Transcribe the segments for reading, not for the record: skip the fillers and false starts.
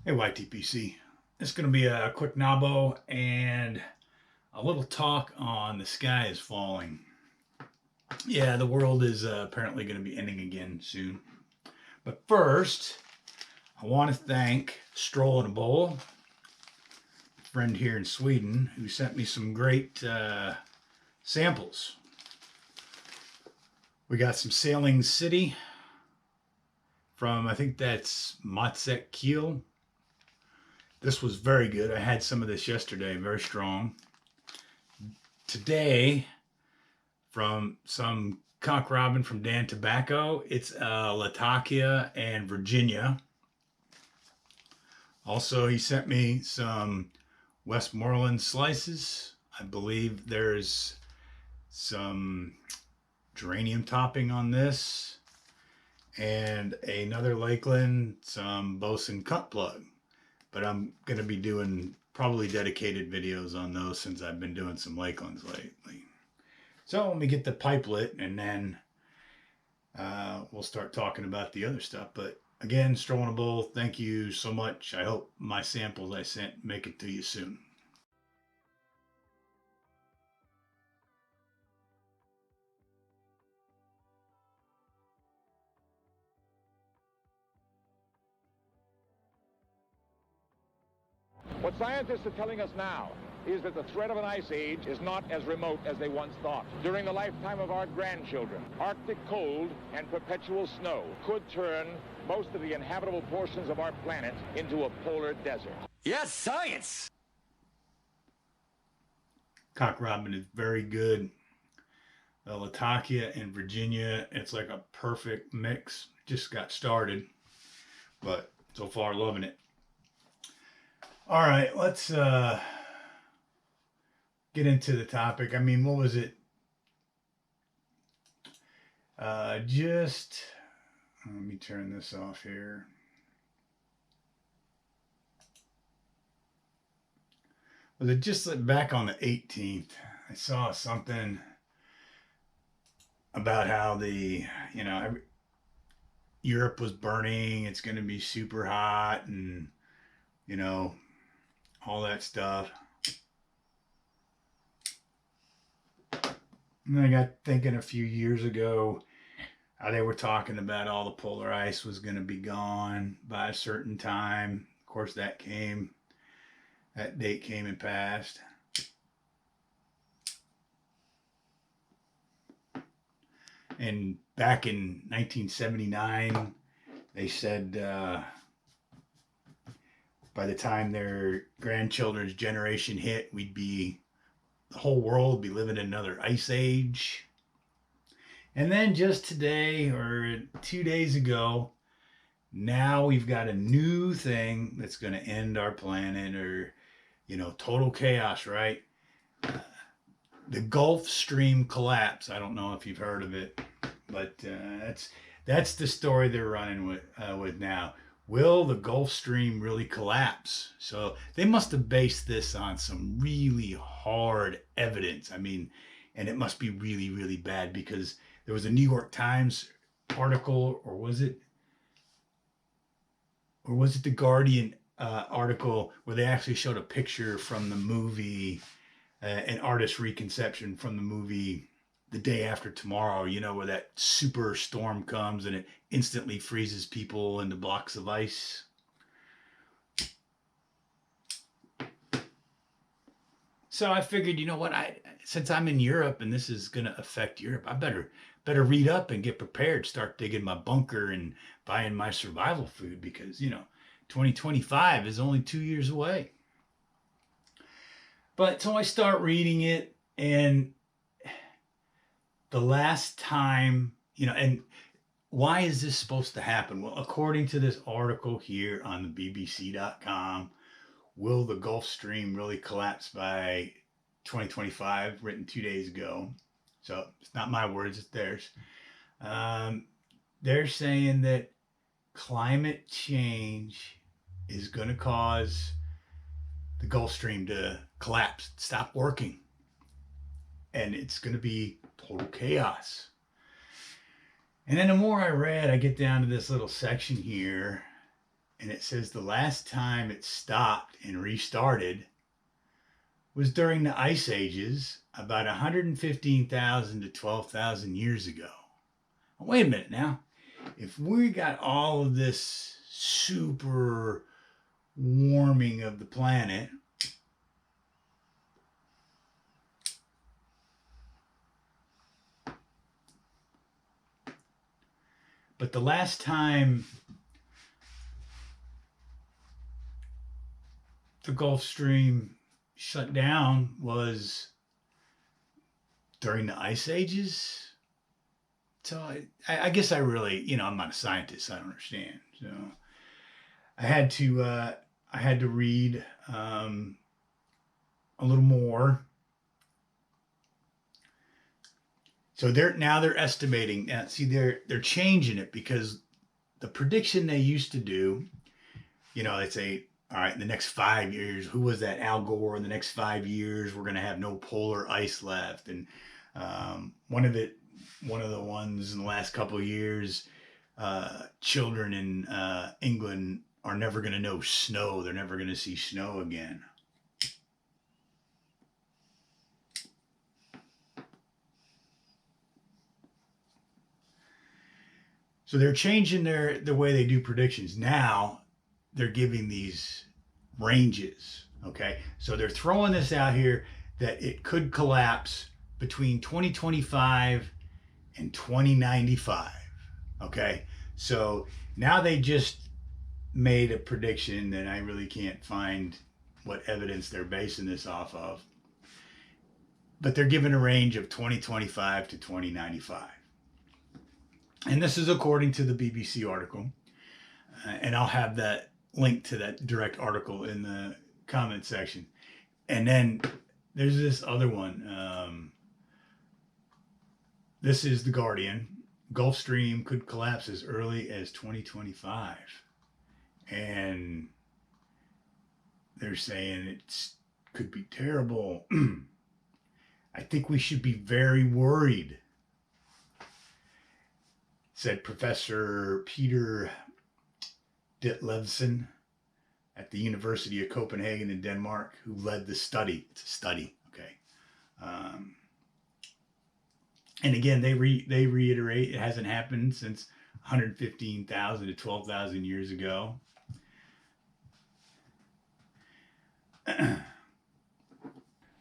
Hey YTPC, this is going to be a quick nabo and a little talk on the sky is falling. Yeah, the world is apparently going to be ending again soon. But first, I want to thank Stroll in a Bowl, a friend here in Sweden, who sent me some great samples. We got some Sailing City from, I think that's Matsek Kiel. This was very good. I had some of this yesterday, very strong. Today, from some cock robin from Dan Tobacco, it's Latakia and Virginia. Also, he sent me some Westmoreland slices. I believe there's some geranium topping on this. And another Lakeland, some Bosun cut plug. But I'm going to be doing probably dedicated videos on those since I've been doing some Lakelands lately. So let me get the pipe lit and then we'll start talking about the other stuff. But again, Stroll in a Bowl, thank you so much. I hope my samples I sent make it to you soon. What scientists are telling us now is that the threat of an ice age is not as remote as they once thought. During the lifetime of our grandchildren, Arctic cold and perpetual snow could turn most of the inhabitable portions of our planet into a polar desert. Yes, science! Cock robin is very good. The Latakia and Virginia, it's like a perfect mix. Just got started, but so far loving it. All right, let's get into the topic. I mean, what was it? Let me turn this off here. Was it just back on the 18th? I saw something about how Europe was burning. It's going to be super hot and, all that stuff. And I got thinking a few years ago how they were talking about all the polar ice was going to be gone by a certain time. Of course, that date came and passed. And back in 1979, they said by the time their grandchildren's generation hit, the whole world would be living in another ice age. And then just today or 2 days ago, now we've got a new thing that's going to end our planet, or, total chaos, right? The Gulfstream collapse. I don't know if you've heard of it, but that's the story they're running with now. Will the Gulfstream really collapse? So they must have based this on some really hard evidence. I mean, and it must be really, really bad, because there was a New York Times article, or was it the Guardian article, where they actually showed a picture from the movie, an artist's reconception from the movie The Day After Tomorrow, where that super storm comes and it instantly freezes people into blocks of ice. So I figured, since I'm in Europe and this is going to affect Europe, I better read up and get prepared, start digging my bunker and buying my survival food, because, 2025 is only 2 years away. But so I start reading it, and the last time, and why is this supposed to happen? Well, according to this article here on the BBC.com, will the Gulf Stream really collapse by 2025, written 2 days ago? So it's not my words, it's theirs. They're saying that climate change is going to cause the Gulf Stream to collapse, stop working. And it's going to be total chaos. And then the more I read, I get down to this little section here And it says the last time it stopped and restarted was during the ice ages about 115,000 to 12,000 years ago. Wait a minute now. If we got all of this super warming of the planet, but the last time the Gulfstream shut down was during the ice ages. So I guess I really, I'm not a scientist, so I don't understand. So I had to read a little more. So they're estimating. Now, see, they're changing it because the prediction they used to do, they'd say, all right, in the next 5 years, who was that? Al Gore. In the next 5 years, we're going to have no polar ice left. And one of the ones in the last couple of years, children in England are never going to know snow. They're never going to see snow again. So they're changing the way they do predictions. Now they're giving these ranges. Okay. So they're throwing this out here that it could collapse between 2025 and 2095. Okay. So now they just made a prediction that I really can't find what evidence they're basing this off of. But they're given a range of 2025 to 2095. And this is according to the BBC article. And I'll have that link to that direct article in the comment section. And then there's this other one. This is The Guardian. Gulfstream could collapse as early as 2025. And they're saying it could be terrible. I think we should be very worried, said Professor Peter Ditlevsen at the University of Copenhagen in Denmark, who led the study. It's a study, okay. And again, they reiterate it hasn't happened since 115,000 to 12,000 years ago.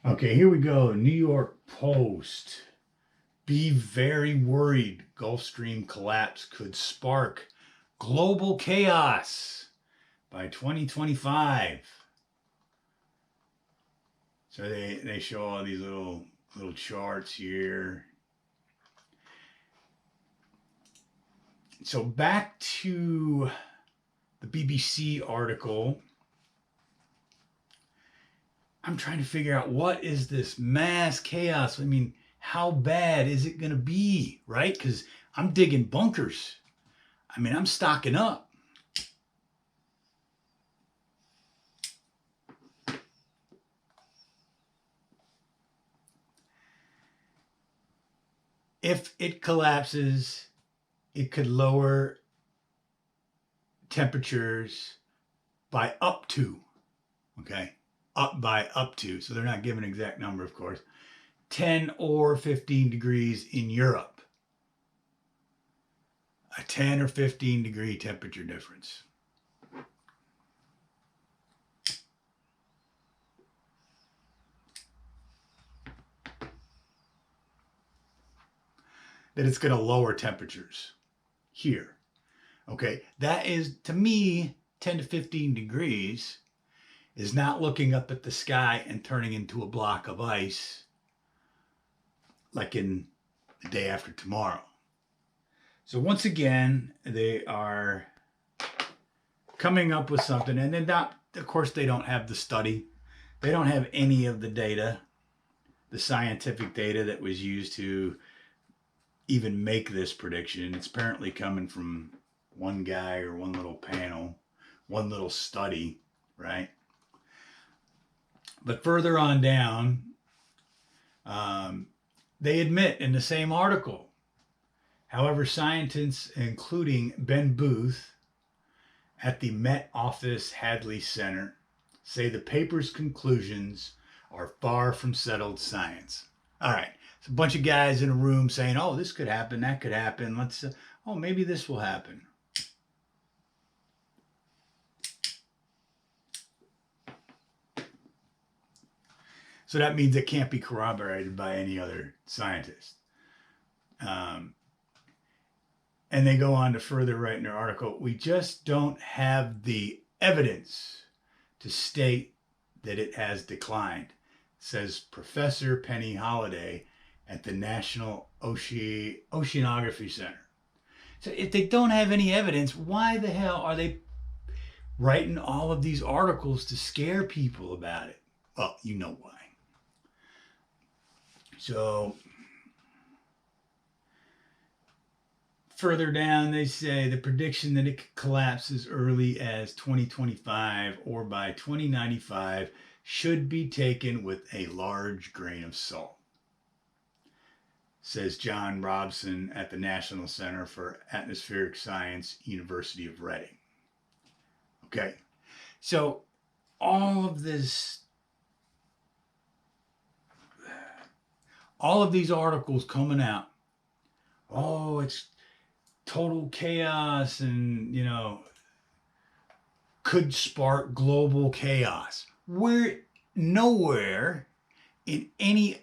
Okay, here we go. New York Post. Be very worried. Gulfstream collapse could spark global chaos by 2025. So they show all these little charts here. So back to the BBC article. I'm trying to figure out, what is this mass chaos? I mean, how bad is it going to be, right? Because I'm digging bunkers. I mean, I'm stocking up. If it collapses, it could lower temperatures by up to, okay? Up to, so they're not giving an exact number, of course, 10 or 15 degrees in Europe. A 10 or 15 degree temperature difference. That it's going to lower temperatures here. Okay, that is, to me, 10 to 15 degrees is not looking up at the sky and turning into a block of ice like in the day after tomorrow. So once again, they are coming up with something, and then not, of course, they don't have the study. They don't have any of the data, the scientific data that was used to even make this prediction. It's apparently coming from one guy or one little panel, one little study, right? But further on down, they admit in the same article, however, scientists, including Ben Booth at the Met Office Hadley Center say the paper's conclusions are far from settled science. All right, it's a bunch of guys in a room saying, oh, this could happen, that could happen. Oh, maybe this will happen. So that means it can't be corroborated by any other scientist. Um, and they go on to further write in their article, we just don't have the evidence to state that it has declined, says Professor Penny Holliday at the National Oceanography Center. So if they don't have any evidence, why the hell are they writing all of these articles to scare people about it? Well, you know why. So further down, they say the prediction that it could collapse as early as 2025 or by 2095 should be taken with a large grain of salt, says John Robson at the National Center for Atmospheric Science, University of Reading. Okay, so all of these articles coming out, oh, it's total chaos and, could spark global chaos. We're nowhere in any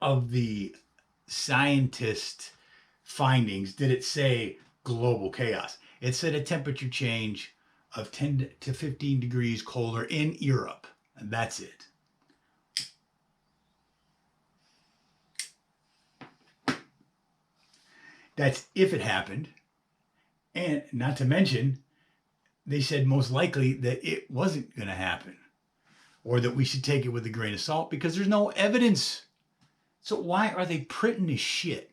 of the scientist findings did it say global chaos. It said a temperature change of 10 to 15 degrees colder in Europe, and that's it. That's if it happened. And not to mention, they said most likely that it wasn't going to happen, or that we should take it with a grain of salt because there's no evidence. So why are they printing this shit?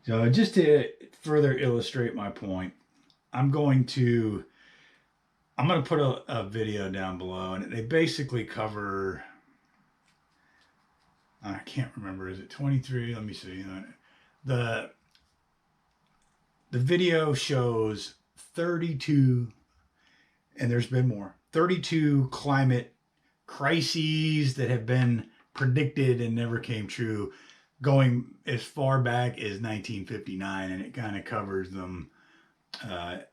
So just to further illustrate my point, I'm going to put a video down below, and they basically cover, I can't remember, is it 23? Let me see. The video shows 32, and there's been more, 32 climate crises that have been predicted and never came true, going as far back as 1959, and it kind of covers them.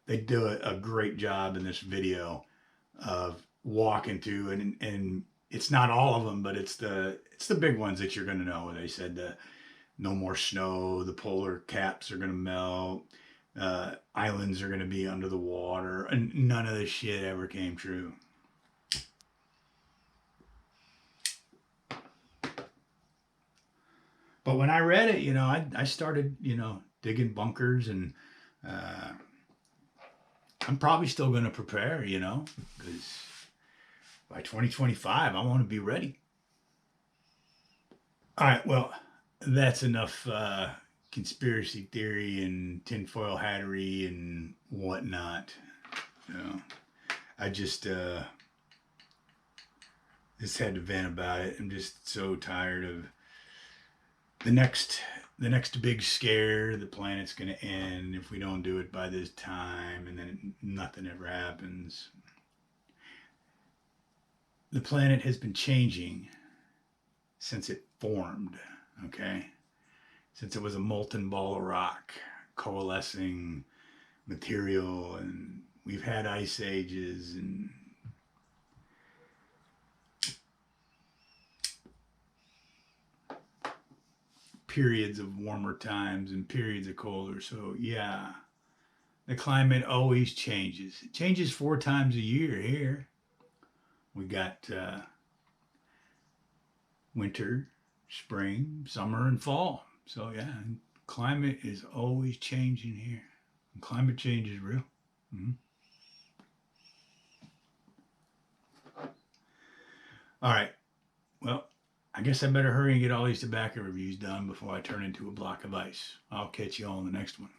They do a great job in this video of walking through, and it's not all of them, but it's the big ones that you're going to know. They said no more snow, the polar caps are going to melt, islands are going to be under the water, and none of this shit ever came true. But when I read it, I started, digging bunkers, and I'm probably still going to prepare, because by 2025, I want to be ready. All right, well, that's enough conspiracy theory and tinfoil hattery and whatnot. I just had to vent about it. I'm just so tired of the next big scare. The planet's going to end if we don't do it by this time, and then nothing ever happens. The planet has been changing since it formed, okay? Since it was a molten ball of rock, coalescing material, and we've had ice ages and periods of warmer times and periods of colder. So yeah, the climate always changes. It changes 4 times a year here. We got winter, spring, summer, and fall. So yeah, climate is always changing here. And climate change is real. Mm-hmm. All right. Well, I guess I better hurry and get all these tobacco reviews done before I turn into a block of ice. I'll catch you all in the next one.